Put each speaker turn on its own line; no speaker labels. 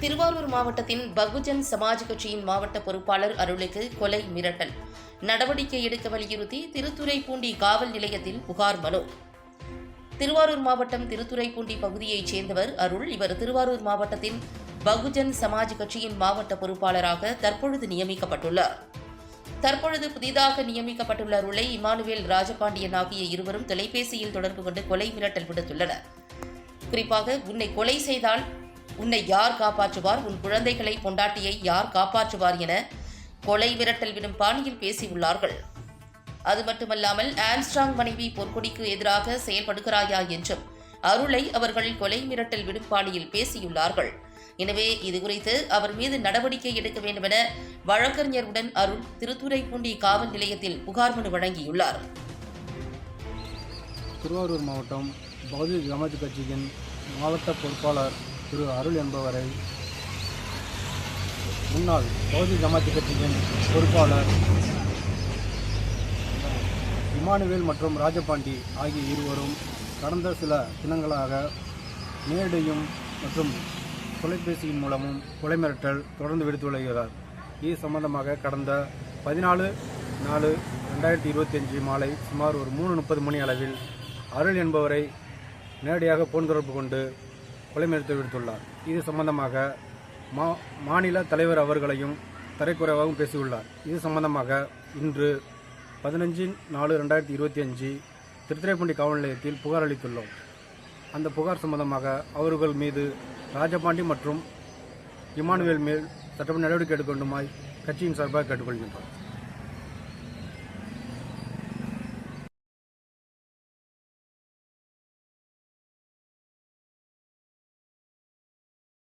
திருவாரூர் மாவட்டத்தின் பகுஜன் சமாஜ் கட்சியின் மாவட்ட பொறுப்பாளர் அருளுக்கு கொலை மிரட்டல். நடவடிக்கை எடுக்க வலியுறுத்தி திருத்துறைப்பூண்டி காவல் நிலையத்தில் புகார் மனு. திருவாரூர் மாவட்டம் திருத்துறைப்பூண்டி பகுதியைச் சேர்ந்தவர் அருள். இவர் திருவாரூர் மாவட்டத்தின் பகுஜன் சமாஜ் கட்சியின் மாவட்ட பொறுப்பாளராக தற்பொழுது நியமிக்கப்பட்டுள்ளார். தற்பொழுது புதிதாக நியமிக்கப்பட்டுள்ள அருளை இமானுவேல் ராஜபாண்டியன் ஆகிய இருவரும் தொலைபேசியில் தொடர்பு கொண்டு கொலை மிரட்டல் விடுத்துள்ளனர். குறிப்பாக, உன்னை கொலை செய்தால் உன்னை யார் காப்பாற்றுவார், உன் குழந்தைகளை பொண்டாட்டியை யார் காப்பாற்றுவார் என கொலை மிரட்டல் விடும் பாணியில் பேசியுள்ளார்கள். அது மட்டுமல்லாமல் ஆம்ஸ்ட்ராங் மனைவி பொற்கொடிக்கு எதிராக செயல்படுகிறாயா என்றும் அருளை அவர்கள் கொலை மிரட்டல் விடும் பாணியில் பேசியுள்ளார்கள். எனவே இதுகுறித்து அவர் மீது நடவடிக்கை எடுக்க வேண்டுமென வழக்கறிஞருடன் அருள் திருத்துறைப்பூண்டி காவல் நிலையத்தில் புகார் மனு வழங்கியுள்ளார்.
திருவாரூர் மாவட்டம் பகுஜன் சமாஜ் கட்சியின் மாவட்ட பொறுப்பாளர் திரு அருள் என்பவரை முன்னாள் பகுஜன் சமாஜ் கட்சியின் பொறுப்பாளர் இமானுவேல் மற்றும் ராஜபாண்டி ஆகிய இருவரும் கடந்த சில தினங்களாக நேரடியும் மற்றும் தொலைபேசியின் மூலமும் கொலை மிரட்டல் தொடர்ந்து விடுத்து வருகிறார். இது சம்பந்தமாக கடந்த 14/4/2025 மாலை சுமார் ஒரு 3:30 மணி அளவில் அருள் என்பவரை நேரடியாக போன் தொடர்பு கொண்டு கொலை மிரட்டல் விடுத்துள்ளார். இது சம்பந்தமாக மாநில தலைவர் அவர்களையும் தரைக்குறைவாகவும் பேசியுள்ளார். இது சம்பந்தமாக இன்று 15/4/2025 திருத்துறைப்பூண்டி காவல் நிலையத்தில் புகார் அளித்துள்ளோம். அந்த புகார் சம்பந்தமாக அவர்கள் மீது ராஜபாண்டி மற்றும் இமானுவேல் மேல் சட்டப்படி நடவடிக்கை எடுக்க வேண்டுமாய் கட்சியின் சார்பாக கேட்டுக்கொள்கின்றோம்.